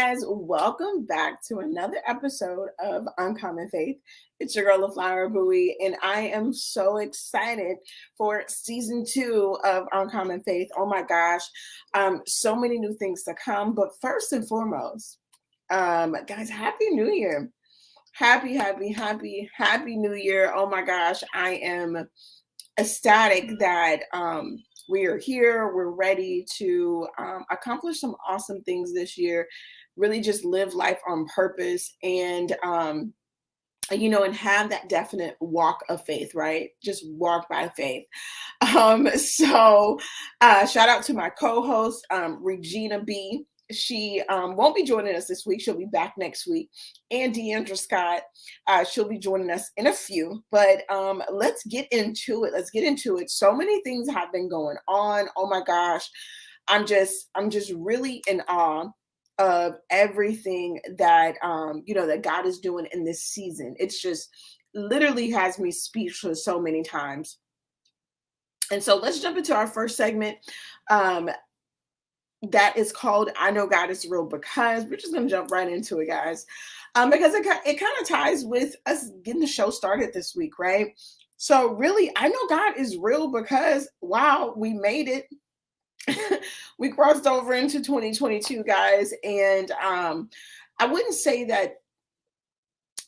guys, welcome back to another episode of Uncommon Faith. It's your girl, LaFlower Bowie, and I am so excited for season 2 of Uncommon Faith. Oh my gosh, so many new things to come. But first and foremost, guys, Happy New Year. Happy New Year. Oh my gosh, I am ecstatic that we are here. We're ready to accomplish some awesome things this year, really just live life on purpose and have that definite walk of faith, right? Just walk by faith. Shout out to my co-host, Regina B. She won't be joining us this week. She'll be back next week. And Deandra Scott, she'll be joining us in a few. But let's get into it. So many things have been going on. Oh my gosh, I'm just really in awe of everything that that God is doing in this season. It's just literally has me speechless so many times. And so let's jump into our first segment. That is called I Know God is Real, because we're just going to jump right into it, guys. Because it kind of ties with us getting the show started this week, right? So really, I know God is real because, wow, we made it. We crossed over into 2022, guys. And I wouldn't say that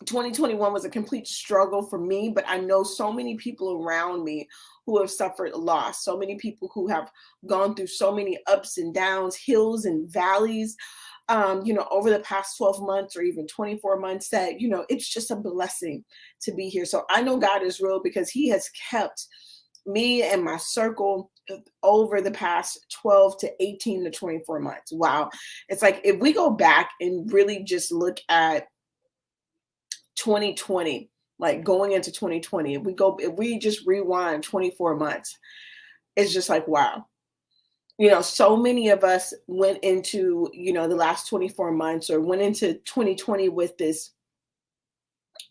2021 was a complete struggle for me, but I know so many people around me who have suffered loss, so many people who have gone through so many ups and downs, hills and valleys, over the past 12 months or even 24 months, that, it's just a blessing to be here. So I know God is real because he has kept me and my circle over the past 12 to 18 to 24 months. Wow. It's like, if we go back and really just look at 2020, like going into 2020, if we just rewind 24 months, it's just like, wow. So many of us went into, the last 24 months or went into 2020 with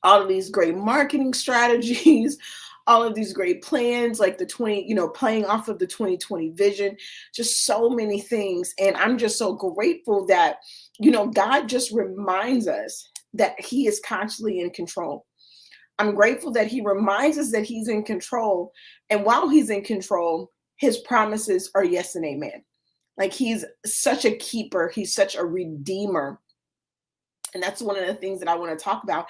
all of these great marketing strategies, all of these great plans, like playing off of the 2020 vision, just so many things. And I'm just so grateful that, God just reminds us that he is constantly in control. I'm grateful that he reminds us that he's in control. And while he's in control, his promises are yes and amen. Like, he's such a keeper. He's such a redeemer. And that's one of the things that I want to talk about.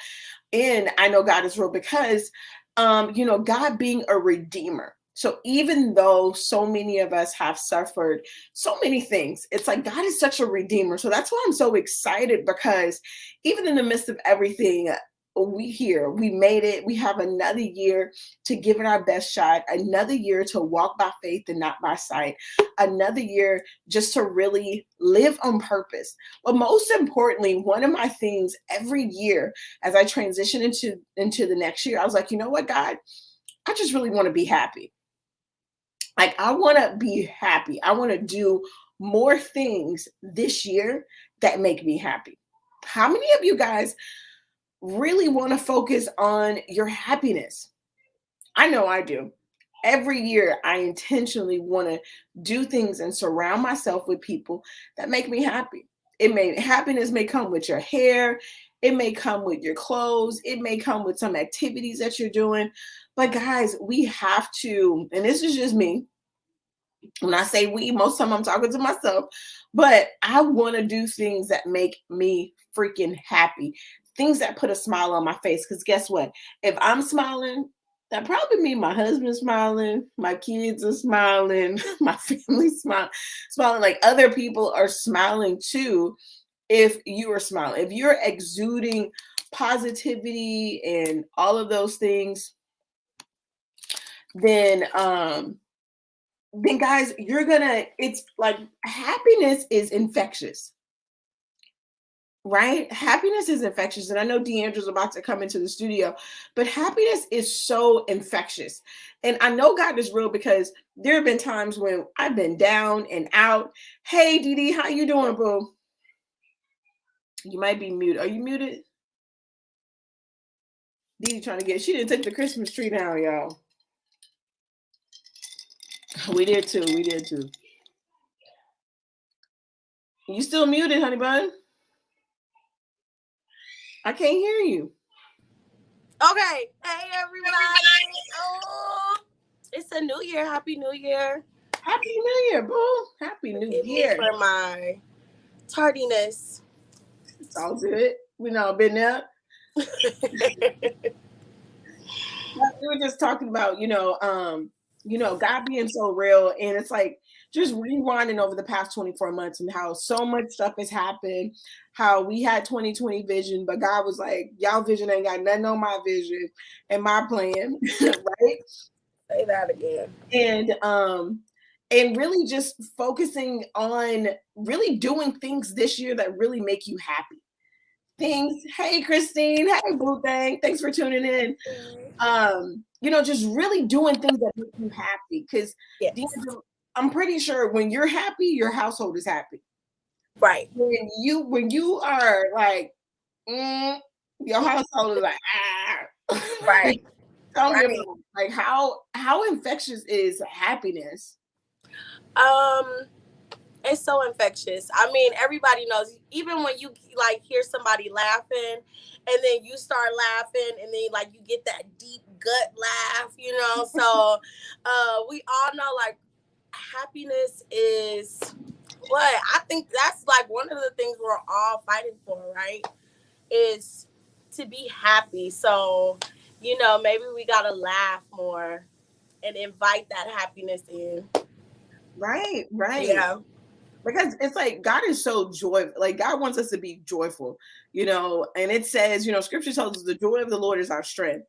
And I know God is real because, God being a redeemer. So even though so many of us have suffered so many things, it's like God is such a redeemer. So that's why I'm so excited, because even in the midst of everything, we made it. We have another year to give it our best shot, another year to walk by faith and not by sight, another year just to really live on purpose. But most importantly, one of my things every year as I transition into the next year, I was like, you know what, God, I just really want to be happy. Like, I want to be happy. I want to do more things this year that make me happy. How many of you guys really want to focus on your happiness? I know I do. Every year, I intentionally want to do things and surround myself with people that make me happy. Happiness may come with your hair. It may come with your clothes. It may come with some activities that you're doing. But guys, we have to, and this is just me. When I say we, most of the time I'm talking to myself, but I want to do things that make me freaking happy. Things that put a smile on my face. Because guess what? If I'm smiling, that probably means my husband's smiling, my kids are smiling, my family's smiling. Like, other people are smiling too. If you are smiling, if you're exuding positivity and all of those things, then guys, it's like happiness is infectious. Right? Happiness is infectious. And I know Deandra's about to come into the studio, but happiness is so infectious. And I know God is real because there have been times when I've been down and out. Hey, Dee Dee, how you doing, boo? You might be muted. Are you muted? Dee Dee she didn't take the Christmas tree down, y'all. We did too. You still muted, honey bun? I can't hear you. Okay. Hey, everybody. Oh, it's a new year. Happy New Year. Happy New Year, boo. Happy New Forgive me Year. for my tardiness. It's all good. We know been there. We were just talking about, God being so real, and it's like just rewinding over the past 24 months and how so much stuff has happened. How we had 2020 vision, but God was like, "Y'all vision ain't got nothing on my vision and my plan," right? Say that again. And really just focusing on really doing things this year that really make you happy. Things. Hey, Christine. Hey, Boo Thing. Thanks for tuning in. Just really doing things that make you happy. Because Yes. I'm pretty sure when you're happy, your household is happy. Right. When you are like, your household is like, Right. Tell me Right. about like how infectious is happiness? Um, it's so infectious. I mean, everybody knows. Even when you like hear somebody laughing, and then you start laughing, and then like you get that deep gut laugh, you know. So, we all know like happiness is what I think that's like one of the things we're all fighting for, right? Is to be happy. So, maybe we gotta laugh more and invite that happiness in. Right, right. Yeah. Because it's like God is so joyful. Like God wants us to be joyful, and it says, scripture tells us the joy of the Lord is our strength.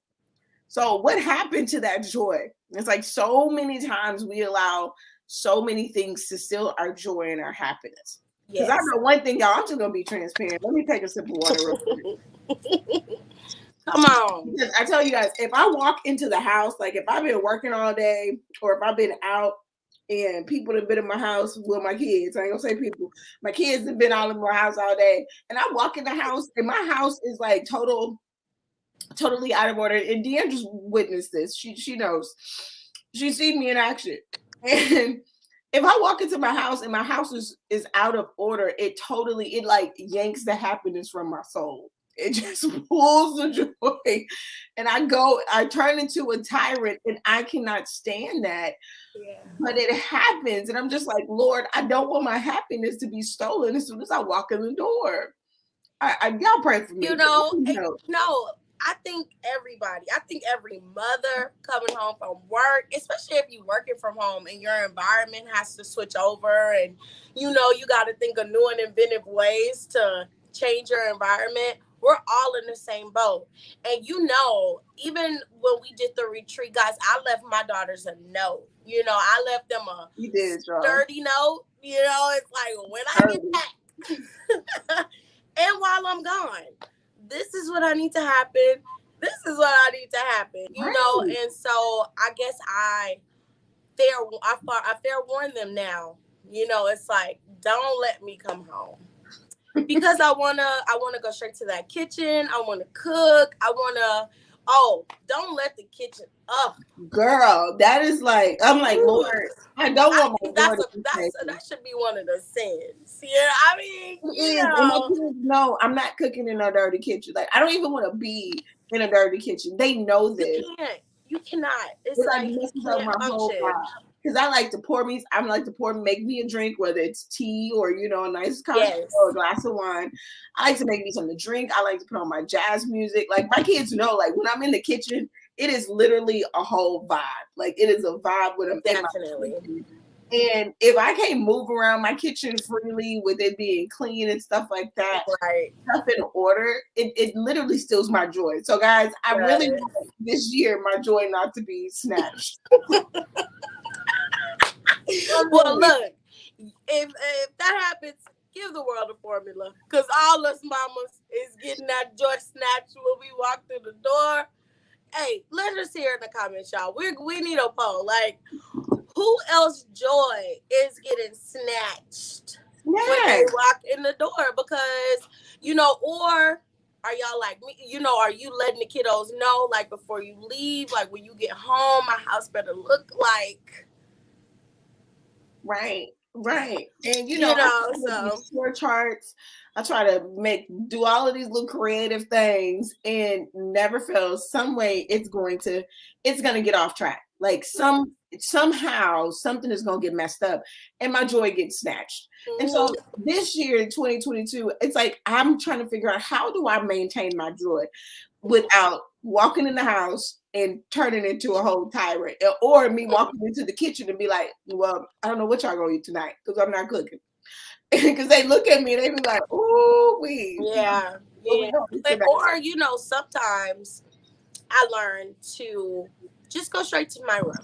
So what happened to that joy? It's like so many times we allow so many things to steal our joy and our happiness. Because I Yes. know one thing, y'all, I'm just gonna be transparent. Let me take a sip of water real quick. Come on. Because I tell you guys, if I walk into the house, like if I've been working all day or if I've been out and people have been in my house with my kids, I ain't gonna say people, my kids have been all in my house all day, and I walk in the house and my house is like totally out of order. And Deanne just witnessed this. She knows. She's seen me in action. And if I walk into my house and my house is out of order, it like yanks the happiness from my soul. It just pulls the joy. And I turn into a tyrant and I cannot stand that. Yeah. But it happens. And I'm just like, Lord, I don't want my happiness to be stolen as soon as I walk in the door. Y'all pray for me. No, I think everybody, I think every mother coming home from work, especially if you're working from home and your environment has to switch over and you got to think of new and inventive ways to change your environment. We're all in the same boat. And even when we did the retreat, guys, I left my daughters a note. I left them a You did, y'all. sturdy note. It's like when I get back. And while I'm gone, this is what I need to happen. This is what I need to happen, Right. And so I guess I fair warn them now. It's like don't let me come home because I wanna go straight to that kitchen. I wanna cook. Don't let the kitchen up. Girl, that is like I'm like, Ooh. Lord, I don't I want my think joy to be that taken. should be one of the sins. Yeah, I mean, It is, and my kids know I'm not cooking in a dirty kitchen. Like I don't even want to be in a dirty kitchen. They know you this. can't. You cannot. It's It like like you messes up can't my whole function. vibe. Because I like to make me a drink, whether it's tea or a nice cocktail or a Yes. glass of wine. I like to make me something to drink. I like to put on my jazz music. Like my kids know, like when I'm in the kitchen, it is literally a whole vibe. Like it is a vibe when I'm in my Definitely. kitchen. And if I can't move around my kitchen freely with it being clean and stuff like that, Right. stuff in order, it literally steals my joy. So guys, I really Right. want this year my joy not to be snatched. Well, look, if that happens, give the world a formula, cause all us mamas is getting that joy snatched when we walk through the door. Hey, let us hear in the comments, y'all. We need a poll. Like, who else joy is getting snatched when they Yes. walk in the door? Because or are y'all like me? Are you letting the kiddos know, like before you leave, like when you get home, my house better look like. Right. Right. And You know, I try to do so score charts. I try to do all of these little creative things and never fails. Some way it's gonna get off track. Like somehow something is gonna get messed up and my joy gets snatched. And so this year in 2022, it's like I'm trying to figure out how do I maintain my joy without walking in the house and turning into a whole tyrant, or me walking into the kitchen and be like, well, I don't know what y'all gonna eat tonight because I'm not cooking. Because they look at me and they be like, ooh, yeah. what we gonna eat tonight? Or sometimes I learned to just go straight to my room.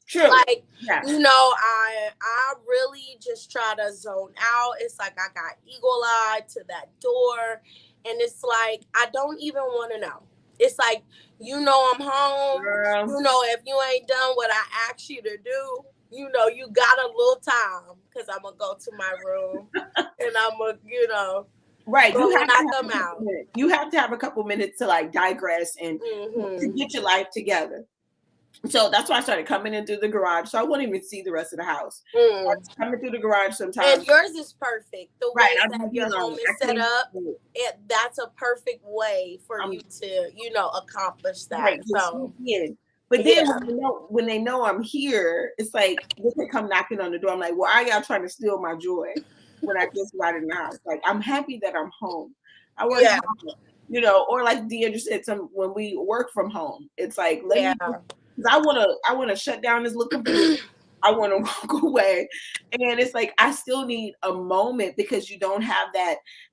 True. Like, yeah. I really just try to zone out. It's like I got eagle eye to that door. And it's like, I don't even want to know. It's like, I'm home. Girl. If you ain't done what I asked you to do, you got a little time because I'm going to go to my room and I'm going to, right. You have to have a couple minutes to like digress and to get your life together. So that's why I started coming in through the garage. So I won't even see the rest of the house. Coming through the garage sometimes. And yours is perfect. The way that your home is set up, that's a perfect way for you to, accomplish that. Right. So, but then when they know I'm here, it's like they come knocking on the door. I'm like, why are y'all trying to steal my joy when I just got in the house? Like, I'm happy that I'm home. I work home, or like Deidre said, when we work from home, it's like because I want to shut down this little computer. I want to walk away, and it's like I still need a moment because you don't have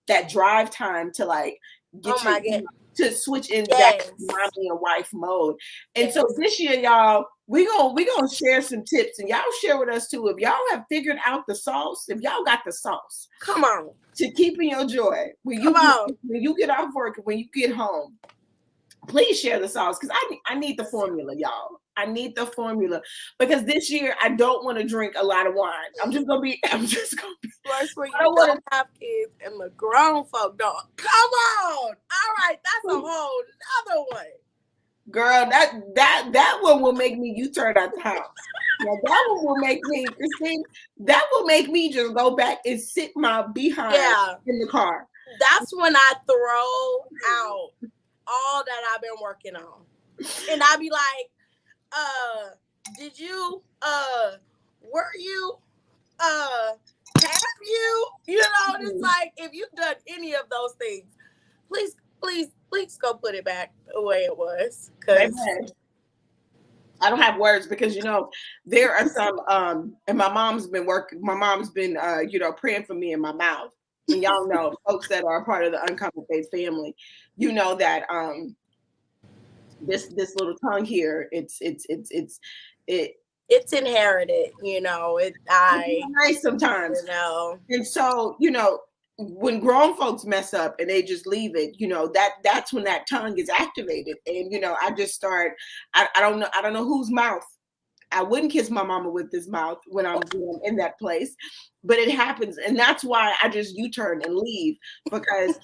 that drive time to like to switch in back to mommy and wife mode. And so this year, y'all, we gonna share some tips, and y'all share with us too. If y'all have figured out the sauce, if y'all got the sauce, come on, to keeping your joy when you get off work, when you get home. Please share the sauce because I need the formula, y'all. I need the formula because this year I don't want to drink a lot of wine. I'm just gonna be. Plus, when you don't have kids and the grown folk don't. Come on, all right, that's a whole nother one. Girl, that one will make me U-turn out the house. Now, that one will make me, Christine. That will make me just go back and sit my behind in the car. That's when I throw out all that I've been working on. And I'd be like, did you, were you, have you? It's like, if you've done any of those things, please go put it back the way it was. Because I don't have words because, there are some, and my mom's been praying for me in my mouth. And y'all know, folks that are a part of the Uncommon Faith family, that this little tongue here, it's inherited, It's nice sometimes, And so, when grown folks mess up and they just leave it, that's when that tongue is activated. And I just start. I don't know whose mouth. I wouldn't kiss my mama with this mouth when I'm in that place, but it happens. And that's why I just U-turn and leave because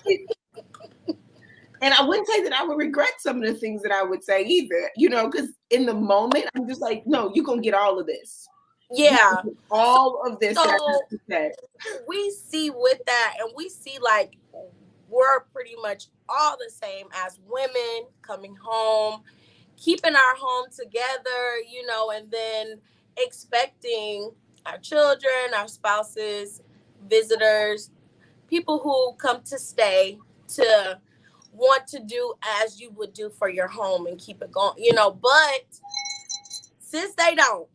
and I wouldn't say that I would regret some of the things that I would say either, because in the moment, I'm just like, no, you're going to get all of this. Yeah. All of this. So we see with that, and we see like we're pretty much all the same as women coming home, keeping our home together, and then expecting our children, our spouses, visitors, people who come to stay to want to do as you would do for your home and keep it going, but since they don't,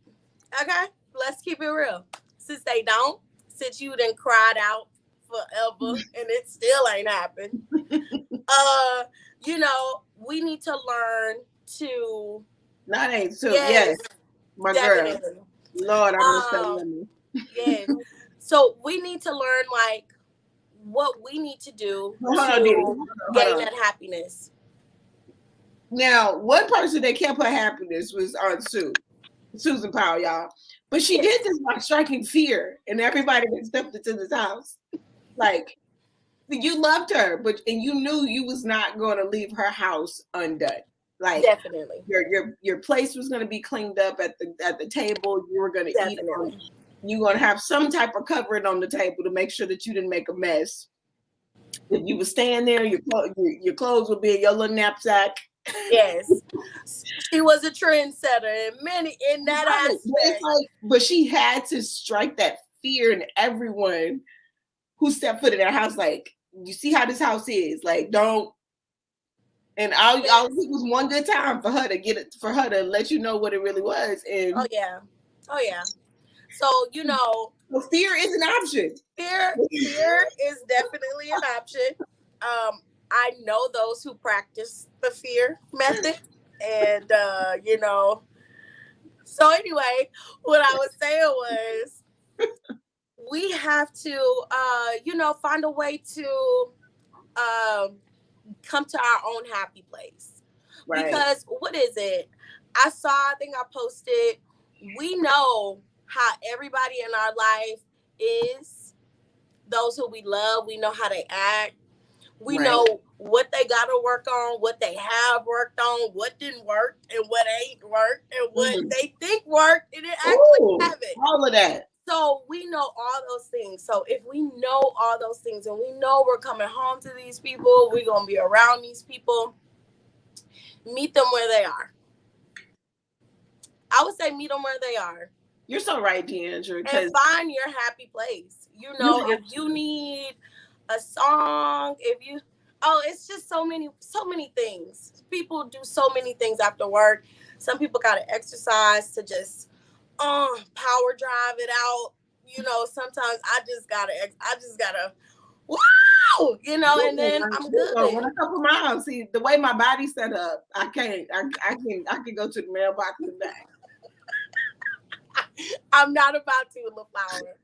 okay, let's keep it real. Since they don't, since you done cried out forever and it still ain't happened, we need to learn to. That ain't so. Yes, my definitely. Girl. Lord, I'm yes. So we need to learn like what we need to do to gain that happiness. Now, one person that kept her happiness was Aunt Sue, Susan Powell, y'all. But she did this by striking fear in everybody that stepped into this house. Like, you loved her, and you knew you was not going to leave her house undone. Like, definitely, your place was going to be cleaned up at the table. You were going to eat you're gonna have some type of covering on the table to make sure that you didn't make a mess. If you were staying there, your clothes would be in your little knapsack. Yes, she was a trendsetter in that Right. aspect. But she had to strike that fear in everyone who stepped foot in that house. Like, you see how this house is. Like, don't. And all it was one good time for her to get it, for her to let you know what it really was. And oh yeah. So well, fear is an option. Fear is definitely an option. I know those who practice the fear method, and So anyway, what I was saying was, we have to, find a way to come to our own happy place. Right. Because what is it? I think I posted. We know how everybody in our life is. Those who we love, we know how they act. We know what they got to work on, what they have worked on, what didn't work, and what ain't worked, and what they think worked, and it actually haven't. All of that. So we know all those things. So if we know all those things, and we know we're coming home to these people, we're going to be around these people, meet them where they are. I would say meet them where they are. You're so right, Deandra. And find your happy place. If you need a song, it's just so many things. People do so many things after work. Some people got to exercise to just power drive it out. Sometimes I just gotta wow, and then I'm good. Run a couple miles. See, the way my body's set up, I can go to the mailbox and back. I'm not about to, LaFlower.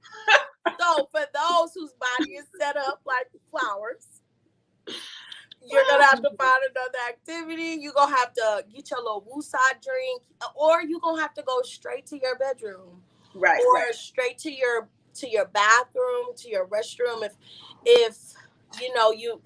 So for those whose body is set up like flowers, you're going to have to find another activity. You're going to have to get your little woosah drink, or you're going to have to go straight to your bedroom. Right. Or straight to your bathroom, to your restroom. If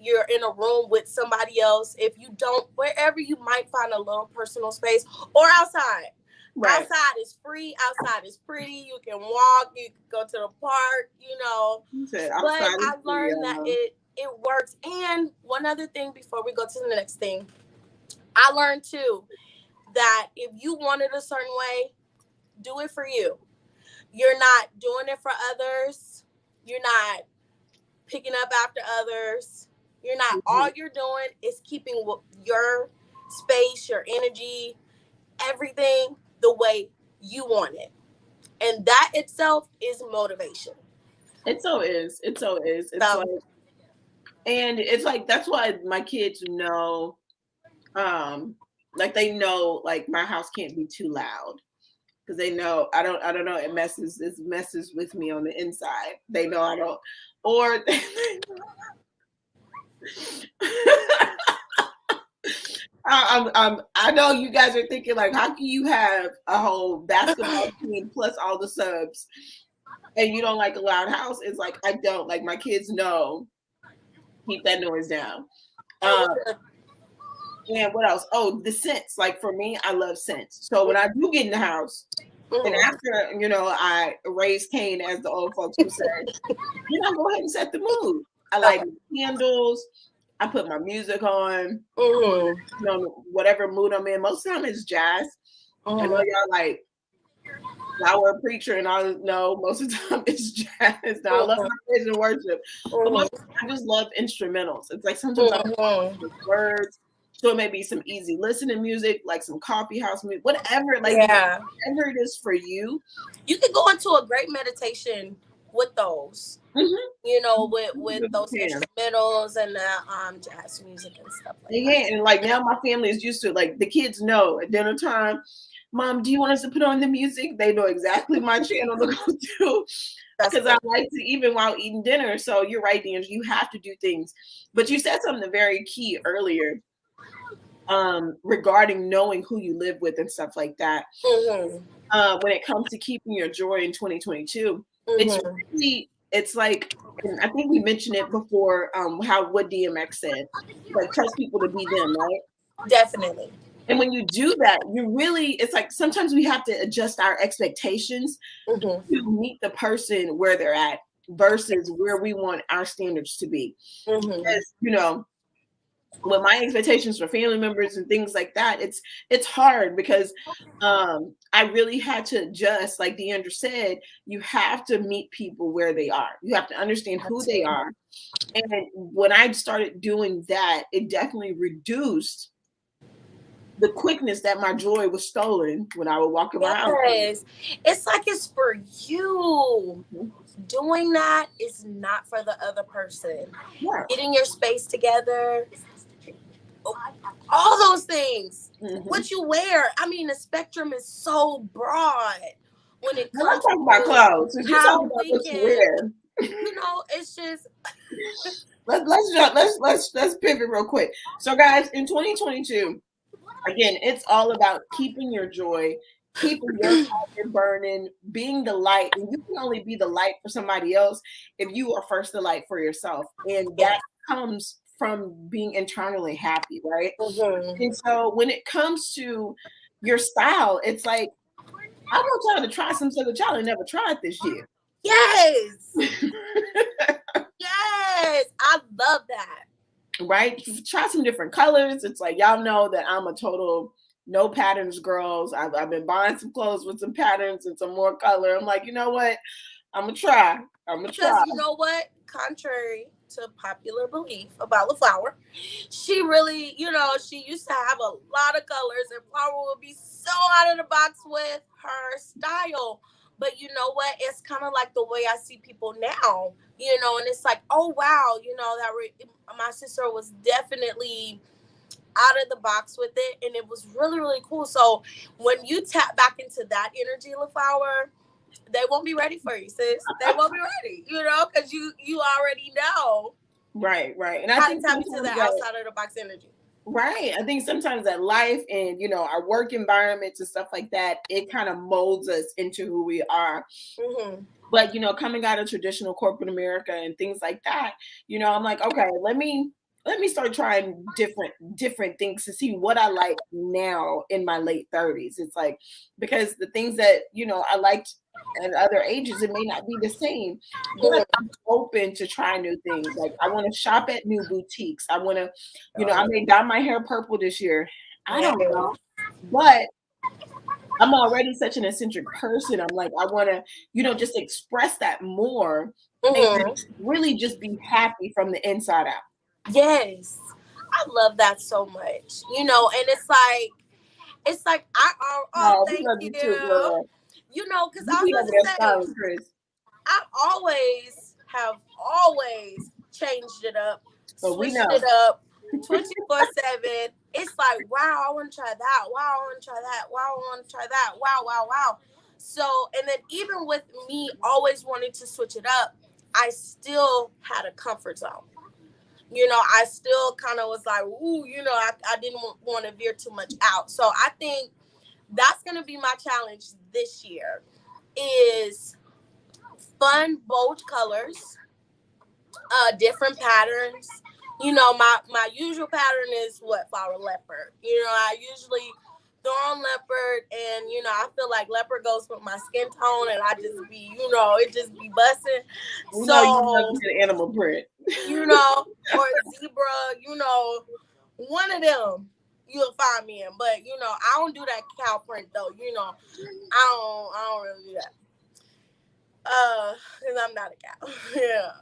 you're in a room with somebody else, if you don't, wherever you might find a little personal space, or outside. Right. Outside is free. Outside is pretty. You can walk. You can go to the park. But I've learned that it works. And one other thing before we go to the next thing, I learned too that if you want it a certain way, do it for you. You're not doing it for others. You're not picking up after others. You're not. All you're doing is keeping your space, your energy, everything the way you want it. And that itself is motivation. It so is. It's like, that's why my kids know, they know, like, my house can't be too loud, because they know I don't know, it messes with me on the inside. They know I don't, or I know you guys are thinking, like, how can you have a whole basketball team plus all the subs and you don't like a loud house? It's like, I don't. Like, my kids know, keep that noise down. And what else? Oh, the scents. Like, for me, I love scents. So when I do get in the house, and after, I raise Cain, as the old folks would say, I go ahead and set the mood. I light candles. I put my music on, whatever mood I'm in. Most of the time it's jazz. I know y'all like flower preacher, and I know most of the time it's jazz. Now I love my praise and worship. But I just love instrumentals. It's like sometimes I love words. So it may be some easy listening music, like some coffee house music, whatever. Like whatever it is for you. You can go into a great meditation with those. With those instrumentals and the jazz music and stuff like that. Yeah, and like now my family is used to it. Like, the kids know at dinner time, Mom, do you want us to put on the music? They know exactly my channel to go to, because I like to, even while eating dinner. So you're right, Deandra, you have to do things. But you said something very key earlier, regarding knowing who you live with and stuff like that. When it comes to keeping your joy in 2022, it's like, and I think we mentioned it before, what DMX said, like, trust people to be them, right? Definitely. And when you do that, it's like sometimes we have to adjust our expectations Mm-hmm. to meet the person where they're at versus where we want our standards to be. Mm-hmm. Because, with my expectations for family members and things like that, it's hard because I really had to adjust. Like Deandra said, you have to meet people where they are. You have to understand who they are. And when I started doing that, it definitely reduced the quickness that my joy was stolen when I would walk around. Yes. It's like it's for you. Mm-hmm. Doing that is not for the other person. Yeah. Getting your space together, all those things. Mm-hmm. What you wear. I mean, the spectrum is so broad when it comes let's talk about clothes. to You talk how about we what you can, wear. it's just let's pivot real quick. So guys, in 2022, again, it's all about keeping your joy, keeping your fire burning, being the light. And you can only be the light for somebody else if you are first the light for yourself. And that comes from being internally happy, right? Mm-hmm. And so when it comes to your style, it's like, I want y'all to try some stuff that y'all ain't never tried this year. Yes. Yes. I love that. Right? Try some different colors. It's like, y'all know that I'm a total no patterns girls. I've been buying some clothes with some patterns and some more color. I'm like, you know what? I'm gonna try. Because you know what? Contrary to popular belief about LaFlower, she really, she used to have a lot of colors, and Flower would be so out of the box with her style. But you know what? It's kind of like the way I see people now, and it's like, oh wow, my sister was definitely out of the box with it, and it was really, really cool. So when you tap back into that energy, LaFlower, they won't be ready for you, sis. They won't be ready, because you already know. Right. And I think tap into the outside of the box energy. Right. I think sometimes that life and, our work environments and stuff like that, it kind of molds us into who we are. Mm-hmm. But, coming out of traditional corporate America and things like that, I'm like, okay, let me start trying different things to see what I like now in my late 30s. It's like, because the things that, I liked at other ages, it may not be the same, but I'm open to try new things. Like, I want to shop at new boutiques. I want to, I may dye my hair purple this year. I don't know, but I'm already such an eccentric person. I'm like, I want to, just express that more and really just be happy from the inside out. Yes. I love that so much. And it's like thank you. Too, because I was gonna say, I have always changed it up, switched it up 24/7. It's like, wow, I want to try that. Wow, I want to try that. Wow, I want to try that. Wow. So, and then even with me always wanting to switch it up, I still had a comfort zone. I still kind of was like, ooh, I didn't want to veer too much out. So I think that's going to be my challenge this year is fun, bold colors, different patterns. My usual pattern is flower leopard. I usually throw on leopard, and I feel like leopard goes with my skin tone, and I just be, it just be busting. So you animal print, or zebra, one of them you'll find me in. But I don't do that cow print though. I don't really do that. Because I'm not a cow. Yeah.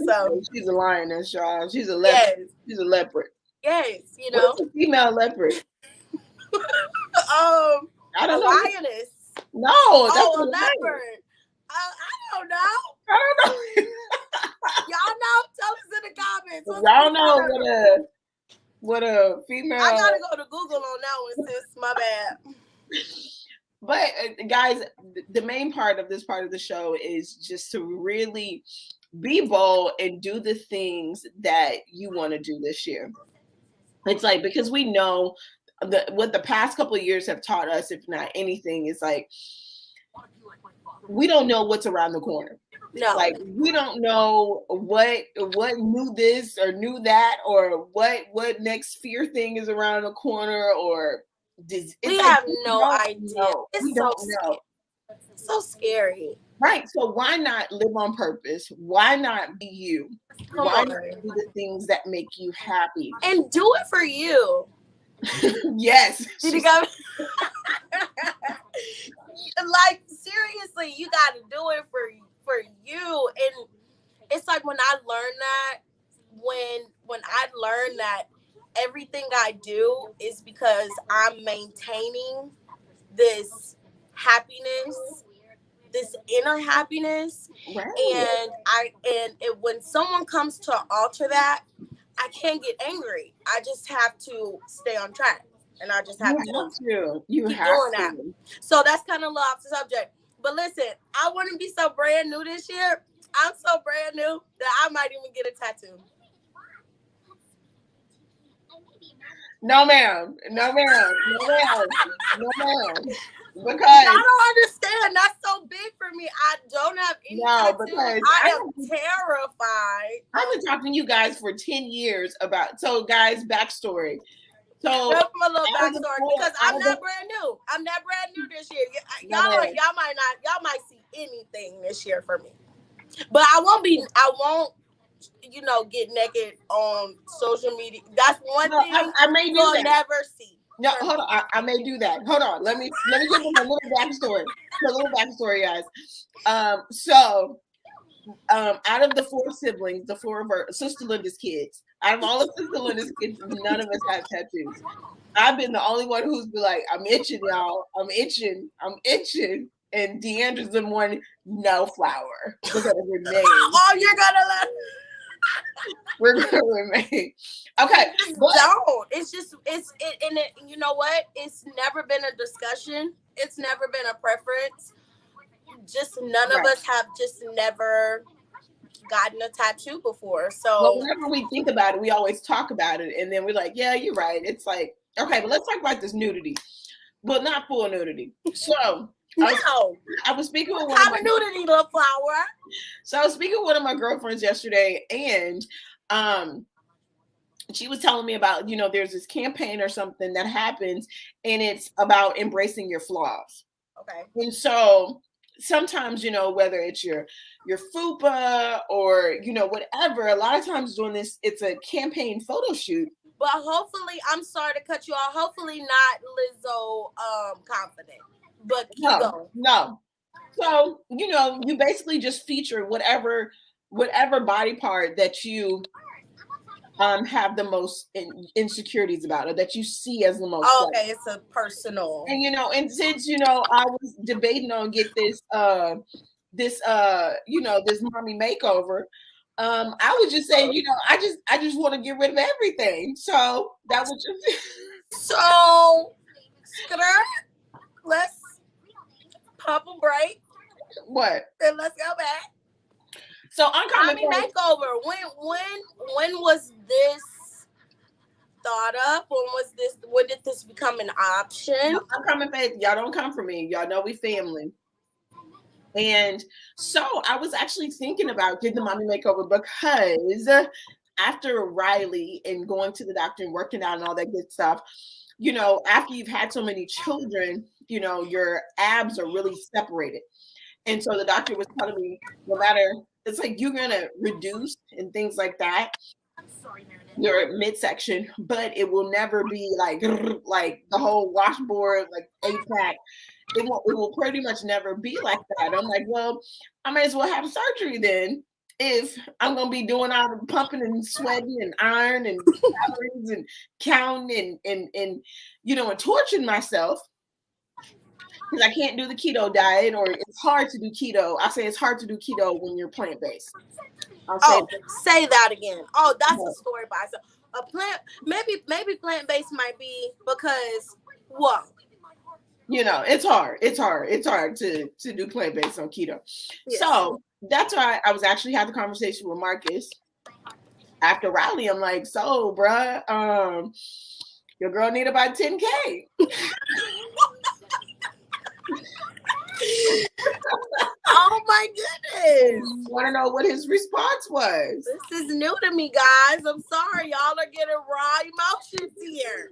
So she's a lioness, y'all. She's a leopard. Yes. She's a leopard. Yes, What's a female leopard? I don't know. Lioness. No, that's a leopard. I don't know. Y'all know? Tell us in the comments. Y'all know what a female. I gotta go to Google on that one, sis. My bad. But guys, the main part of this part of the show is just to really be bold and do the things that you want to do this year. It's like, because we know what the past couple of years have taught us, if not anything, is like, we don't know what's around the corner. No. Like, we don't know what knew this or knew that, or what next fear thing is around the corner, or We like have we no don't idea. know. It's We so don't know. so scary. Right. So why not live on purpose? Why not be you? Come Why on. not do the things that make you happy? And do it for you. Yes. Did you go? Like, seriously, you got to do it for you. And it's like when I learned that, when I learned that everything I do is because I'm maintaining this happiness, this inner happiness, Right. and when someone comes to alter that, I can't get angry. I just have to stay on track, and I just have to You keep have doing to. that. So that's kind of a little off the subject. But listen, I wouldn't be so brand new this year. I'm so brand new that I might even get a tattoo. No, ma'am. No, ma'am. No, ma'am. No, ma'am. Because I don't understand. That's so big for me. I don't have any tattoos. because I am terrified. I've been talking to you guys for 10 years about, so guys, backstory. So That's my little backstory because I'm out of not the- brand new. I'm not brand new this year. No, Y'all ma'am. might see anything this year for me. But I won't, get naked on social media. That's one No, thing I may do you'll that. never see. No, hold on. I may do that. Hold on. Let me give them a little backstory. Guys. So out of the 4 siblings, the 4 of her Sister Linda's kids, out of all of Sister Linda's kids, none of us have tattoos. I've been the only one who's been like, I'm itching, y'all. I'm itching. And Deandra's the one, no flower. We're gonna remain. Oh, you're gonna let. We're gonna remain. Okay. Don't. It's just and you know what? It's never been a discussion. It's never been a preference. Just none of us have just never gotten a tattoo before. So whenever we think about it, we always talk about it, and then we're like, yeah, you're right. It's like, okay, but let's talk about this nudity. Well, not full nudity. So I was speaking with one of my nudity, little flower. So I was speaking with one of my girlfriends yesterday, and she was telling me about, there's this campaign or something that happens, and it's about embracing your flaws. Okay. And so sometimes, whether it's your fupa or, whatever, a lot of times doing this, it's a campaign photo shoot. But hopefully, I'm sorry to cut you off, hopefully not Lizzo confident. But keep going. No. So, you basically just feature whatever body part that you have the most insecurities about, or that you see as the most. Okay, it's a personal. And and since I was debating on get this this mommy makeover, I would just say, I just want to get rid of everything. So that was just so let's pump a break. What? And let's go back. So Uncommon makeover. When was this thought up? When did this become an option? Uncommon Faith, y'all don't come for me. Y'all know we family. And so I was actually thinking about getting the mommy makeover because after Riley and going to the doctor and working out and all that good stuff, after you've had so many children, your abs are really separated. And so the doctor was telling me, no matter, it's like you're going to reduce and things like that, your midsection, but it will never be like the whole washboard, like 8-pack. It will pretty much never be like that. I'm like, well, I may as well have surgery then if I'm going to be doing all the pumping and sweating and iron and calories and counting and and torturing myself. Because I can't do the keto diet, or it's hard to do keto. I say it's hard to do keto when you're plant-based. Say that again. Oh, that's a story by itself. A plant, maybe plant-based might be because it's hard. It's hard to do plant-based on keto. Yes. So that's why I was actually having a conversation with Marcus after Riley. I'm like, so bruh, your girl need about 10K. Oh my goodness. You want to know what his response was? This is new to me, guys. I'm sorry. Y'all are getting raw emotions here.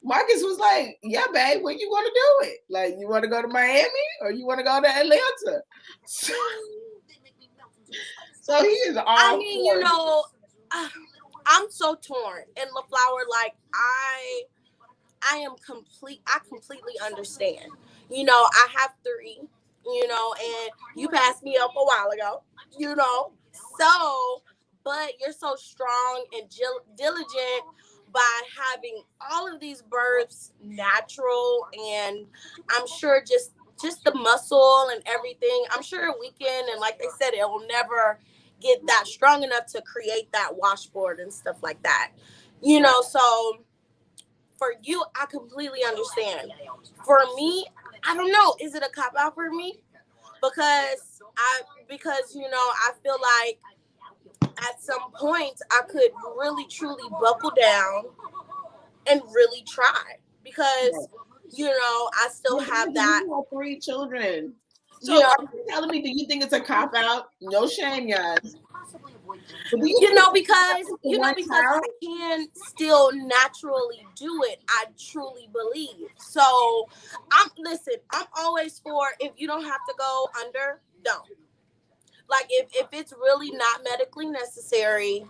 Marcus was like, yeah, babe, when you want to do it? Like, you want to go to Miami or you want to go to Atlanta? So he is all I mean, you know, I'm so torn. And LaFlower, like, I completely understand. You know, I have 3, you know, and you passed me up a while ago, you know. So, but you're so strong and diligent by having all of these births natural, and I'm sure just the muscle and everything. I'm sure a weekend, and like they said, it will never get that strong enough to create that washboard and stuff like that. You know, so for you, I completely understand. For me, I don't know. Is it a cop out for me? Because you know, I feel like at some point I could really truly buckle down and really try, because you know, I still have that. You have 3 children. So You know, are you telling me, do you think it's a cop out? No shame, guys. because I can still naturally do it. I truly believe. So I'm always for, if you don't have to go under, don't. Like, if it's really not medically necessary,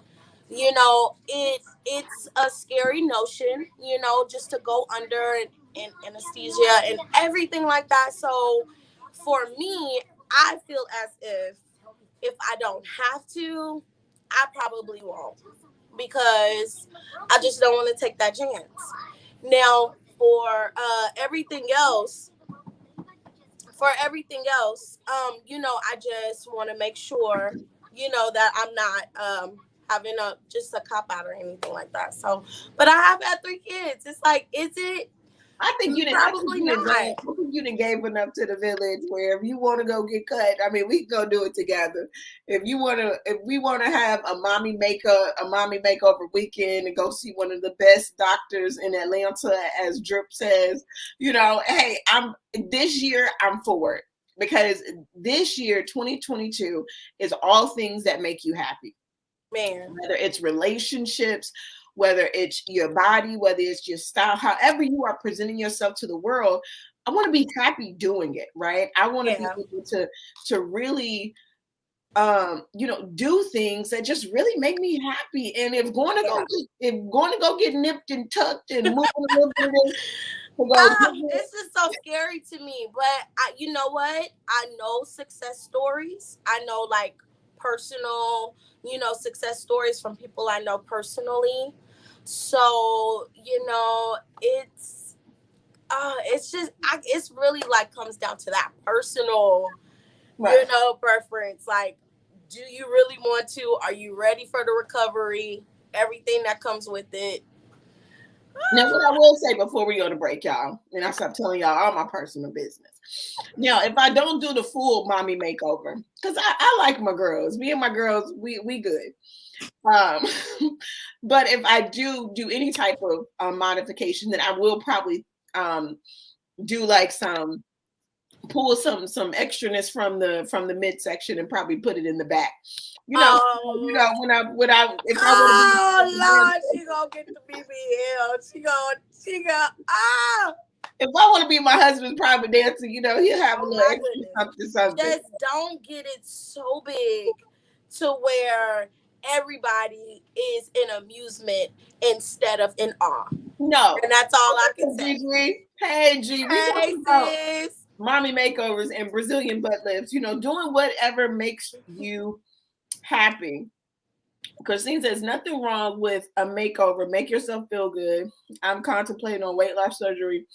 you know, it's a scary notion, you know, just to go under and anesthesia and everything like that. So for me, I feel as if I don't have to, I probably won't, because I just don't want to take that chance. Now, for everything else, you know, I just want to make sure, you know, that I'm not having just a cop out or anything like that. So, but I have had 3 kids. It's like, is it? I think you didn't. Probably not. I think you didn't gave enough to the village. Where if you want to go get cut, I mean, we can go do it together. If we want to have a mommy makeover weekend and go see one of the best doctors in Atlanta, as Drip says, you know, hey, this year I'm for it, because this year 2022 is all things that make you happy. Man, whether it's relationships, whether it's your body, whether it's your style, however you are presenting yourself to the world, I want to be happy doing it, right? I want to be able to really you know, do things that just really make me happy. And if going to go get nipped and tucked and moving a little bit, it's just so scary to me. But you know what? I know success stories. I know, like, personal, you know, success stories from people I know personally. So, you know, it's just, it's really like comes down to that personal, you know, preference. Like, do you really want to? Are you ready for the recovery? Everything that comes with it. Now, what I will say before we go to break, y'all, and I stop telling y'all all my personal business. Now, if I don't do the full mommy makeover, because I like my girls, me and my girls, we good. But if I do any type of modification, then I will probably do like pull some extraness from the midsection and probably put it in the back. You know, when I if I Lord, she gonna get the BBL. She gonna if I want to be my husband's private dancer, you know, he'll have a little something. Just don't get it so big to where everybody is in amusement instead of in awe. No. And that's all I can say. Hey, G. Hey, sis. Mommy makeovers and Brazilian butt lifts, you know, doing whatever makes you happy. Christine says nothing wrong with a makeover. Make yourself feel good. I'm contemplating on weight loss surgery.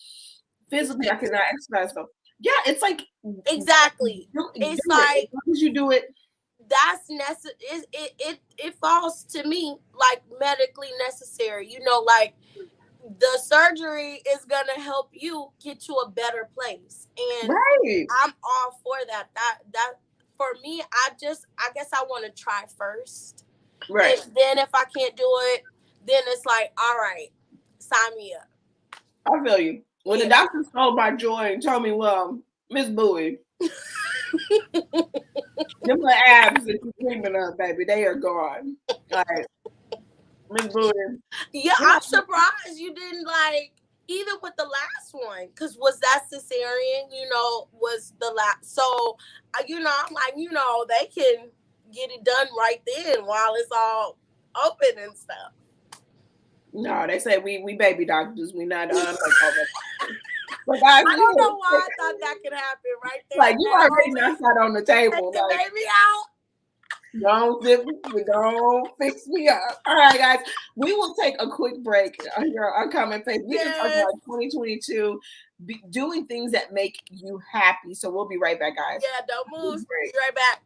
Physically, I cannot express them. Yeah, it's like exactly. It's like, as long as you do it, that's necessary. It falls to me like medically necessary. You know, like, the surgery is gonna help you get to a better place, and I'm all for that. That for me, I guess I want to try first, right? And then if I can't do it, then it's like, all right, sign me up. I feel you. When the doctor stole my joy and told me, well, Miss Bowie, them little abs that you're dreaming of, baby, they are gone. Like, Miss Bowie. Yeah, I'm surprised you didn't, like, even with the last one, because was that cesarean, was the last. So, I'm like, they can get it done right then while it's all open and stuff. No, they say we baby doctors. We not But guys, I don't know why I thought that could happen right there. Like, you already knocked that on the table. Take the Like, baby out. Don't fix me up. All right, guys. We will take a quick break on your upcoming phase. We can talk about 2022, doing things that make you happy. So we'll be right back, guys. Yeah, don't move. Be right back.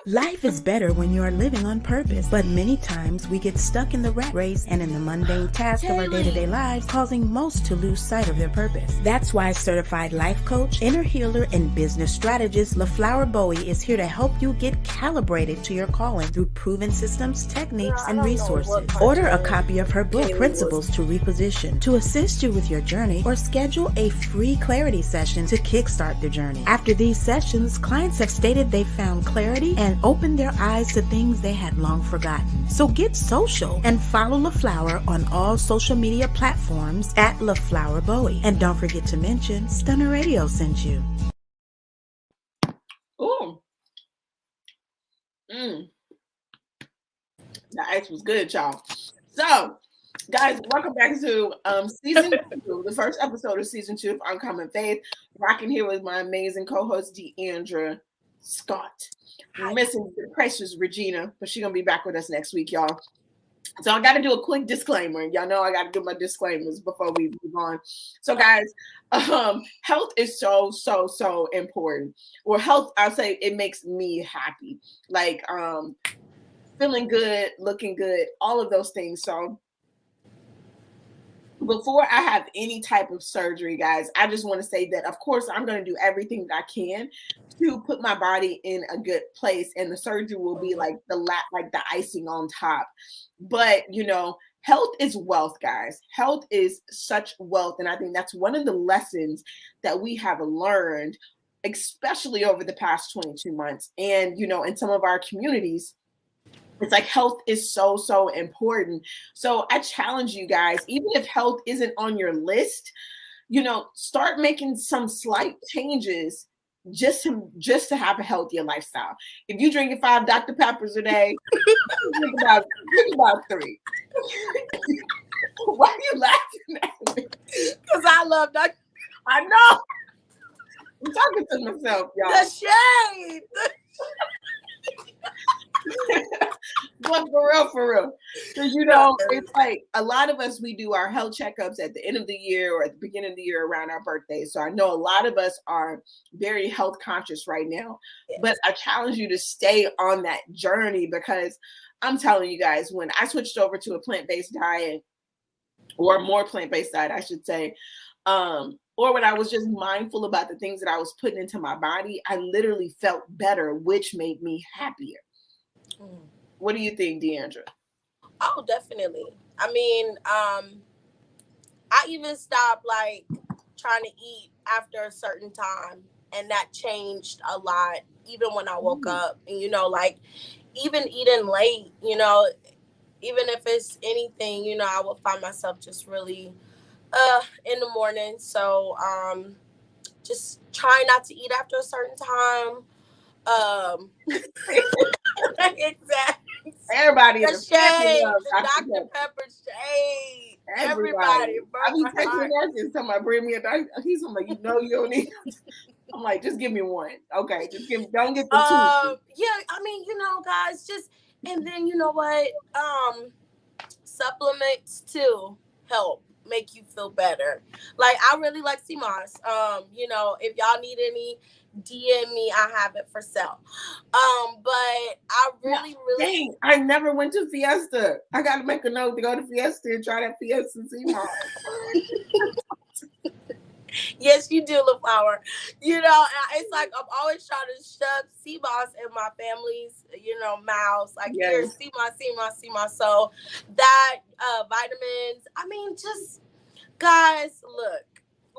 Life is better when you are living on purpose, but many times we get stuck in the rat race and in the mundane tasks of our day-to-day lives, causing most to lose sight of their purpose. That's why certified life coach, inner healer, and business strategist LaFlower Bowie is here to help you get calibrated to your calling through proven systems, techniques, and resources. Order a copy of her book, Principles to Reposition, to assist you with your journey, or schedule a free clarity session to kickstart the journey. After these sessions, clients have stated they found clarity and opened their eyes to things they had long forgotten. So get social and follow LaFlower on all social media platforms at LaFlower Bowie. And don't forget to mention Stunner Radio sent you. Ooh. The ice was good, y'all. So, guys, welcome back to season 2, the first episode of season 2 of Uncommon Faith. Rocking here with my amazing co-host Deandra Scott. We're missing the precious Regina, but she's gonna be back with us next week, y'all. So I got to do a quick disclaimer. Y'all know I got to do my disclaimers before we move on. So, guys, health is so important. Or health, I'll say it makes me happy. Like feeling good, looking good, all of those things. So before I have any type of surgery, guys, I just want to say that, of course, I'm going to do everything that I can to put my body in a good place, and the surgery will be like the icing on top. But health is wealth, guys. Health is such wealth, and I think that's one of the lessons that we have learned, especially over the past 22 months, and in some of our communities. It's like health is so important. So I challenge you guys, even if health isn't on your list, start making some slight changes just to have a healthier lifestyle. If you're drinking 5 Dr. Peppers a day, think about 3. Why are you laughing at me? Because I love Dr. I know. I'm talking to myself, y'all. The shade. But for real, because it's like a lot of us, we do our health checkups at the end of the year or at the beginning of the year around our birthday. So I know a lot of us are very health conscious right now. Yes. But I challenge you to stay on that journey, because I'm telling you guys, when I switched over to a plant-based diet, or more plant-based diet, I should say, or when I was just mindful about the things that I was putting into my body, I literally felt better, which made me happier. What do you think, Deandra? Oh, definitely. I mean, I even stopped trying to eat after a certain time, and that changed a lot. Even when I woke up, and even eating late, even if it's anything, I will find myself just really in the morning. So just try not to eat after a certain time. Exactly. Everybody the shade, the Dr. Pepper shade. Everybody. I be texting nurses, somebody bring me a Dr. He's like, you don't need. I'm like, just give me one. Okay, don't get the 2. Yeah, I mean, guys, just, and then you know what? Supplements too help make you feel better. Like, I really like sea moss. If y'all need any, DM me, I have it for sale. But I really dang, I never went to Fiesta. I gotta make a note to go to Fiesta and try that Fiesta sea moss. Yes, you do, LaFlower. It's like I'm always trying to shove sea moss in my family's, mouths. Like, yes. Here's sea moss. So that vitamins. I mean, just guys, look,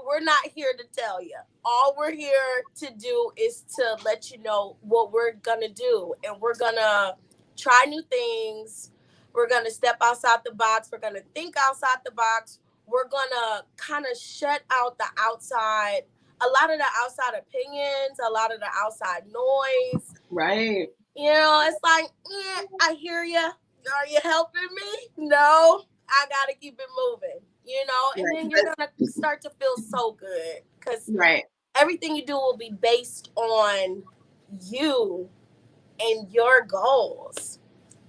we're not here to tell you. All we're here to do is to let you know what we're gonna do, and we're gonna try new things. We're gonna step outside the box. We're gonna think outside the box. we're gonna kind of shut out the outside, a lot of the outside opinions, a lot of the outside noise. Right. You know, it's like, I hear you. Are you helping me? No, I gotta keep it moving. You know, and then you're gonna start to feel so good because everything you do will be based on you and your goals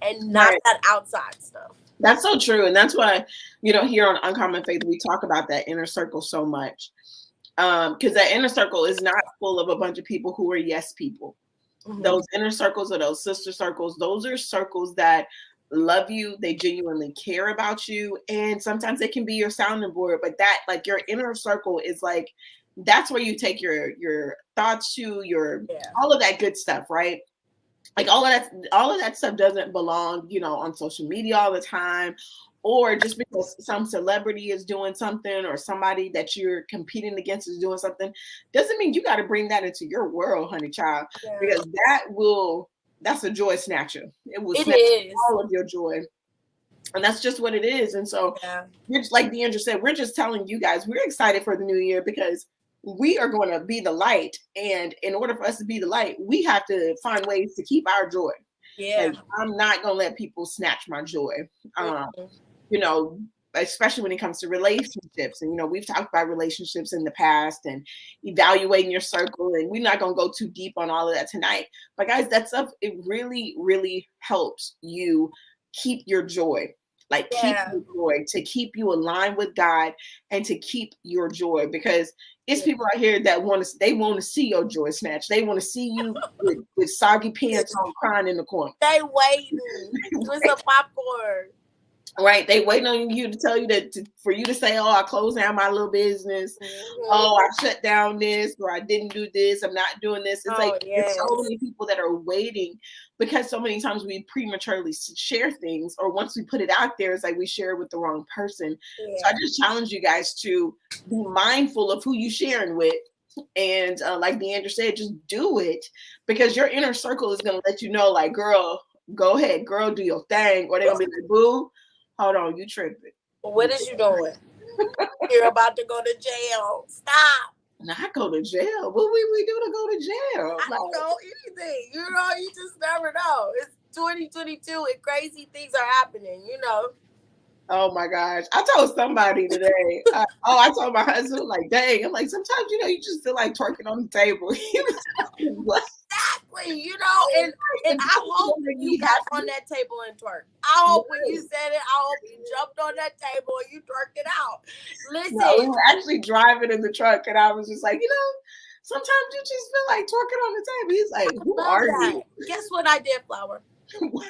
and not that outside stuff. That's so true. And that's why, you know, here on Uncommon Faith, we talk about that inner circle so much. Because that inner circle is not full of a bunch of people who are yes people. Mm-hmm. Those inner circles or those sister circles, those are circles that love you. They genuinely care about you. And sometimes they can be your sounding board, but that, like, your inner circle is like, that's where you take your thoughts to, all of that good stuff, right? Like all of that stuff doesn't belong, you know, on social media all the time, or just because some celebrity is doing something or somebody that you're competing against is doing something, doesn't mean you got to bring that into your world, honey child, because that's a joy snatcher. It will snatch all of your joy. And that's just what it is. And so, like Deandra said, we're just telling you guys, we're excited for the new year because we are going to be the light. And in order for us to be the light, we have to find ways to keep our joy. Yeah. Like, I'm not going to let people snatch my joy. You know, especially when it comes to relationships. And, you know, we've talked about relationships in the past and evaluating your circle. And we're not going to go too deep on all of that tonight. But guys, that stuff, it really, really helps you keep your joy. Like keep your joy, to keep you aligned with God and to keep your joy, because it's people out here that want to see your joy snatch. They want to see you with soggy pants on, crying in the corner. They waiting with some popcorn. Right, they waiting on you to tell you for you to say, "Oh, I closed down my little business. Mm-hmm. Oh, I shut down this, or I didn't do this. I'm not doing this." It's there's so many people that are waiting, because so many times we prematurely share things, or once we put it out there, it's like we share it with the wrong person. Yeah. So I just challenge you guys to be mindful of who you sharing with. And like Deandra said, just do it, because your inner circle is going to let you know, like, girl, go ahead, girl, do your thing. Or they're going to be like, boo, hold on, you tripping. What is you doing? You're about to go to jail. Stop. Not go to jail. What we do to go to jail? I don't know anything. You know, you just never know. It's 2022 and crazy things are happening, you know. Oh my gosh. I told somebody today. I told my husband, like, dang, I'm like, sometimes, you know, you just feel like twerking on the table. He was like, what? Exactly, you know, and I hope you got on that table and twerk. I hope when you said it, I hope you jumped on that table and you twerked it out. Listen. No, we were actually driving in the truck, and I was just like, you know, sometimes you just feel like twerking on the table. He's like, who are you? Guess what I did, Flower? What?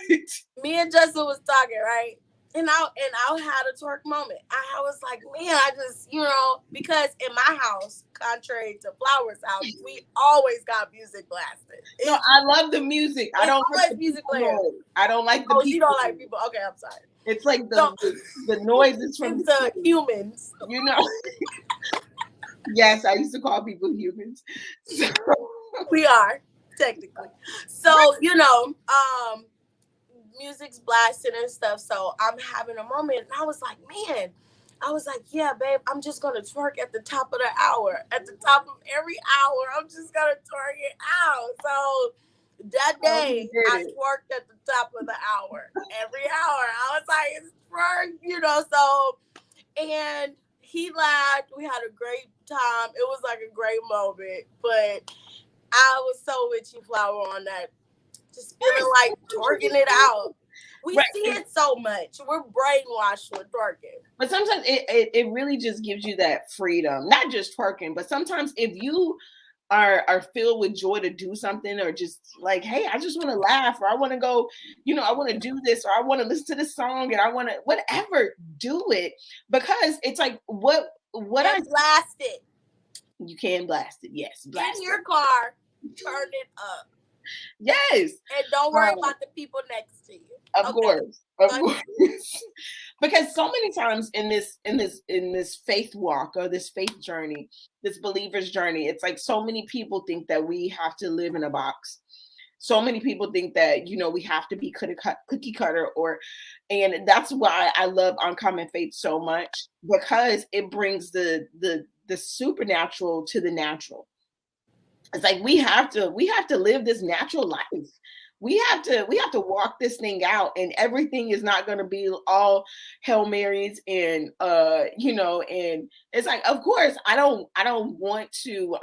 Me and Justin was talking, right? And I had a twerk moment. I was like, man, I just, you know, because in my house, contrary to Flower's house, we always got music blasted. No, I love the music. I don't like the music players. I don't like the people. You don't like people. Okay, I'm sorry. It's like the noises from the humans. You know. Yes, I used to call people humans. So. We are, technically. So, you know, music's blasting and stuff, so I'm having a moment, and I was like, yeah, babe, I'm just gonna twerk at the top of the hour. At the top of every hour, I'm just gonna twerk it out. So that day, I twerked at the top of the hour. Every hour, I was like, it's twerk, you know, so, and he laughed, we had a great time. It was like a great moment, but I was so with you, Flower, on that. Just feeling like twerking it out. We see it so much. We're brainwashed with twerking. But sometimes it really just gives you that freedom. Not just twerking, but sometimes if you are filled with joy to do something, or just like, hey, I just want to laugh, or I want to go, you know, I want to do this, or I want to listen to this song, and I want to whatever, do it. Because it's like what I blast it. You can blast it, yes. Blast in your car, turn it up. Yes. And don't worry about the people next to you. Of course. Because so many times in this faith walk, or this faith journey, this believer's journey, it's like so many people think that we have to live in a box. so many people think that, you know, we have to be cookie cutter, and that's why I love Uncommon Faith so much, because it brings the supernatural to the natural. It's like we have to live this natural life. We have to walk this thing out, and everything is not going to be all Hail Marys, and you know, and it's like, of course I don't want to